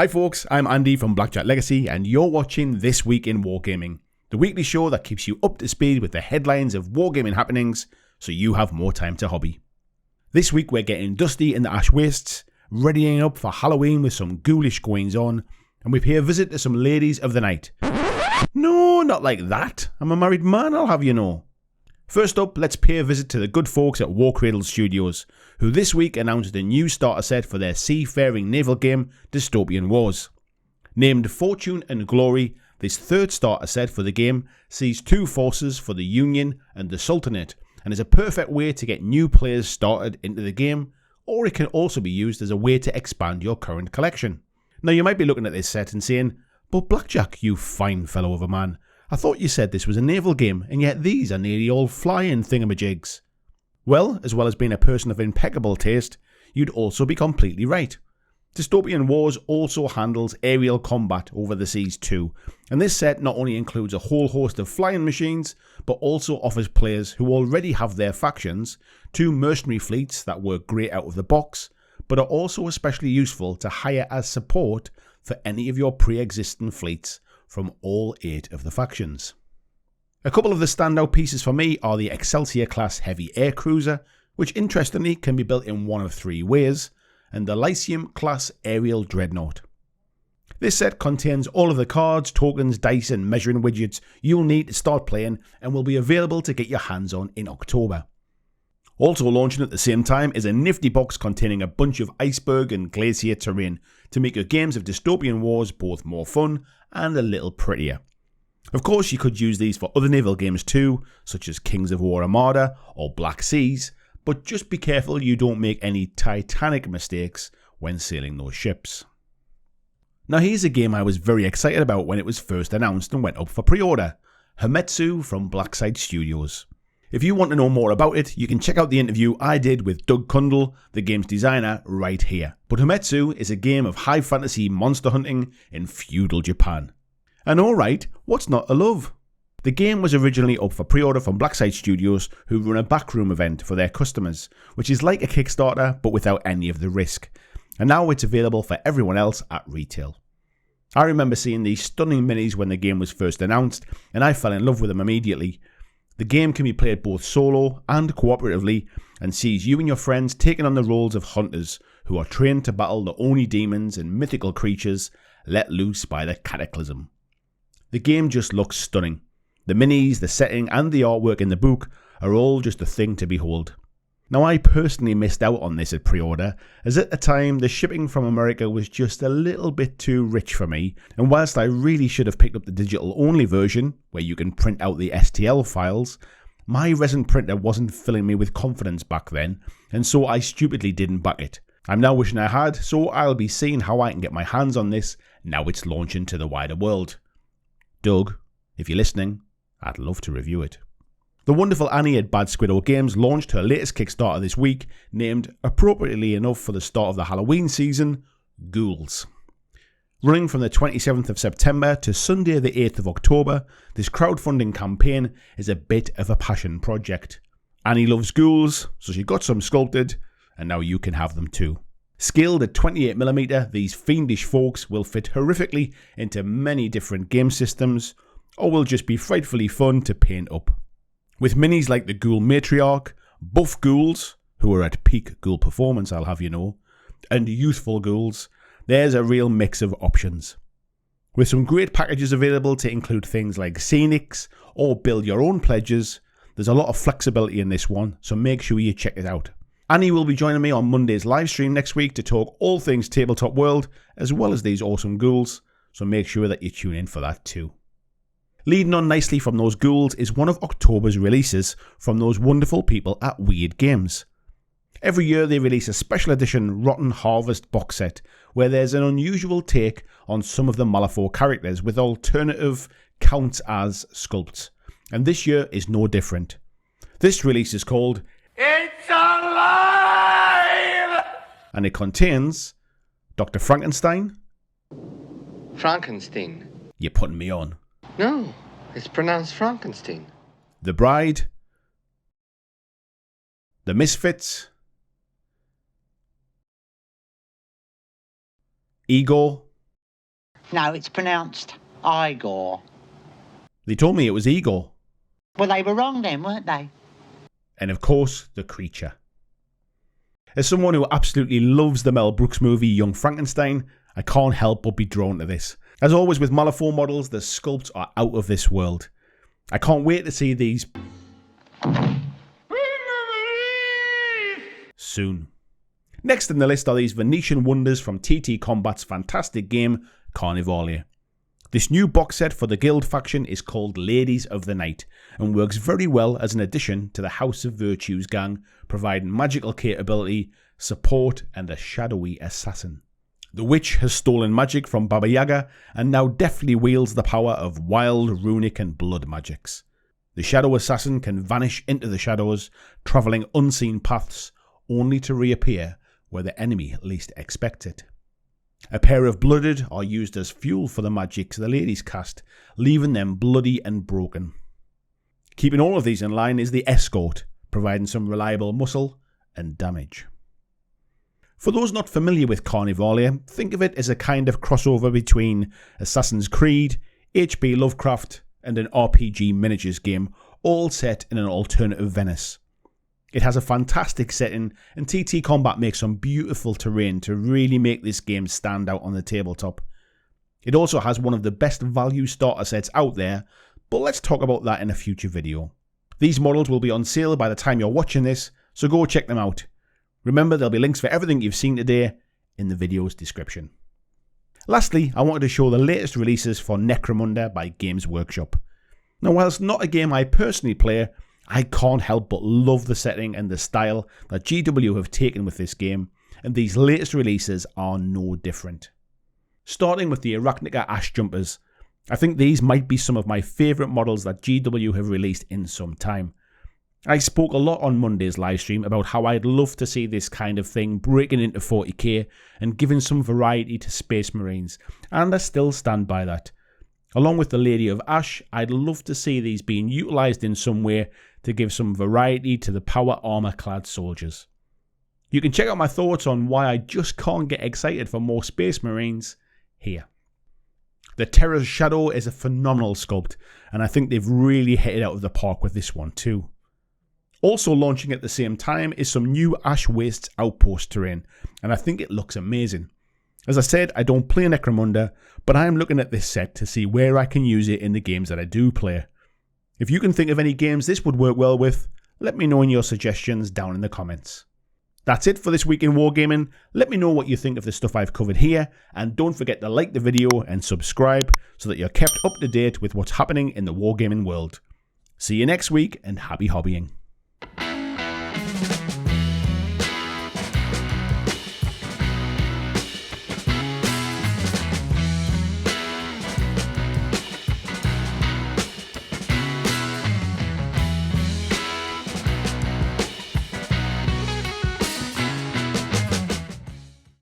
Hi folks, I'm Andy from BlackJack Legacy and you're watching This Week in Wargaming, the weekly show that keeps you up to speed with the headlines of wargaming happenings so you have more time to hobby. This week we're getting dusty in the Ash Wastes, readying up for Halloween with some ghoulish goings on, and we pay a visit to some ladies of the night. No, not like that. I'm a married man, I'll have you know. First up, let's pay a visit to the good folks at Warcradle Studios, who this week announced a new starter set for their seafaring naval game, Dystopia Wars. Named Fortune and Glory, this third starter set for the game sees two forces for the Union and the Sultanate, and is a perfect way to get new players started into the game, or it can also be used as a way to expand your current collection. Now you might be looking at this set and saying, but BlackJack, you fine fellow of a man, I thought you said this was a naval game, and yet these are nearly all flying thingamajigs. Well as being a person of impeccable taste, you'd also be completely right. Dystopia Wars also handles aerial combat over the seas too, and this set not only includes a whole host of flying machines, but also offers players who already have their factions two mercenary fleets that work great out of the box, but are also especially useful to hire as support for any of your pre-existing fleets from all 8 of the factions. A couple of the standout pieces for me are the Excelsior class heavy air cruiser, which interestingly can be built in one of 3 ways, and the Lyceum class aerial dreadnought. This set contains all of the cards, tokens, dice and measuring widgets you'll need to start playing and will be available to get your hands on in October. Also launching at the same time is a nifty box containing a bunch of iceberg and glacier terrain to make your games of Dystopia Wars both more fun and a little prettier. Of course you could use these for other naval games too, such as Kings of War Armada or Black Seas, but just be careful you don't make any titanic mistakes when sailing those ships. Now here's a game I was very excited about when it was first announced and went up for pre-order, Butumetsu from Blackside Studios. If you want to know more about it, you can check out the interview I did with Doug Kundle, the game's designer, right here. Butumetsu is a game of high fantasy monster hunting in feudal Japan. And alright, what's not to love? The game was originally up for pre-order from Blackside Studios, who run a backroom event for their customers, which is like a Kickstarter but without any of the risk. And now it's available for everyone else at retail. I remember seeing these stunning minis when the game was first announced, and I fell in love with them immediately. The game can be played both solo and cooperatively, and sees you and your friends taking on the roles of hunters who are trained to battle the Oni demons and mythical creatures let loose by the Cataclysm. The game just looks stunning. The minis, the setting and the artwork in the book are all just a thing to behold. Now I personally missed out on this at pre-order, as at the time the shipping from America was just a little bit too rich for me, and whilst I really should have picked up the digital only version, where you can print out the STL files, my resin printer wasn't filling me with confidence back then, and so I stupidly didn't back it. I'm now wishing I had, so I'll be seeing how I can get my hands on this now it's launching to the wider world. Doug, if you're listening, I'd love to review it. The wonderful Annie at Bad Squiddo Games launched her latest Kickstarter this week, named, appropriately enough for the start of the Halloween season, Ghouls. Running from the 27th of September to Sunday the 8th of October, this crowdfunding campaign is a bit of a passion project. Annie loves ghouls, so she got some sculpted, and now you can have them too. Scaled at 28mm, these fiendish folks will fit horrifically into many different game systems, or will just be frightfully fun to paint up. With minis like the Ghoul Matriarch, buff ghouls, who are at peak ghoul performance I'll have you know, and youthful ghouls, there's a real mix of options. With some great packages available to include things like scenics or build your own pledges, there's a lot of flexibility in this one, so make sure you check it out. Annie will be joining me on Monday's livestream next week to talk all things Tabletop World, as well as these awesome ghouls, so make sure that you tune in for that too. Leading on nicely from those ghouls is one of October's releases from those wonderful people at Weird Games. Every year they release a special edition Rotten Harvest box set, where there's an unusual take on some of the Malifaux characters with alternative counts as sculpts, and this year is no different. This release is called It's Alive! And it contains Dr. Frankenstein. Frankenstein. You're putting me on. No, it's pronounced Frankenstein. The Bride. The Misfits. Ego. No, it's pronounced Igor. They told me it was Igor. Well, they were wrong then, weren't they? And of course, the creature. As someone who absolutely loves the Mel Brooks movie Young Frankenstein, I can't help but be drawn to this. As always with Malifaux models, the sculpts are out of this world. I can't wait to see these soon. Next in the list are these Venetian wonders from TT Combat's fantastic game Carnivàlia. This new box set for the Guild faction is called Ladies of the Night and works very well as an addition to the House of Virtues gang, providing magical capability, support and a shadowy assassin. The witch has stolen magic from Baba Yaga and now deftly wields the power of wild, runic and blood magics. The shadow assassin can vanish into the shadows, travelling unseen paths, only to reappear where the enemy least expects it. A pair of blooded are used as fuel for the magics the ladies cast, leaving them bloody and broken. Keeping all of these in line is the escort, providing some reliable muscle and damage. For those not familiar with Carnivàlia, think of it as a kind of crossover between Assassin's Creed, H.P. Lovecraft and an RPG miniatures game, all set in an alternative Venice. It has a fantastic setting and TT Combat makes some beautiful terrain to really make this game stand out on the tabletop. It also has one of the best value starter sets out there, but let's talk about that in a future video. These models will be on sale by the time you're watching this, so go check them out. Remember, there'll be links for everything you've seen today in the video's description. Lastly, I wanted to show the latest releases for Necromunda by Games Workshop. Now, whilst not a game I personally play, I can't help but love the setting and the style that GW have taken with this game, and these latest releases are no different. Starting with the Arachnica Ash Jumpers, I think these might be some of my favourite models that GW have released in some time. I spoke a lot on Monday's livestream about how I'd love to see this kind of thing breaking into 40k and giving some variety to Space Marines, and I still stand by that. Along with the Lady of Ash, I'd love to see these being utilised in some way to give some variety to the power armour clad soldiers. You can check out my thoughts on why I just can't get excited for more Space Marines here. The Terror's Shadow is a phenomenal sculpt, and I think they've really hit it out of the park with this one too. Also launching at the same time is some new Ash Wastes outpost terrain, and I think it looks amazing. As I said, I don't play Necromunda, but I am looking at this set to see where I can use it in the games that I do play. If you can think of any games this would work well with, let me know in your suggestions down in the comments. That's it for this week in Wargaming. Let me know what you think of the stuff I've covered here, and don't forget to like the video and subscribe so that you're kept up to date with what's happening in the Wargaming world. See you next week, and happy hobbying.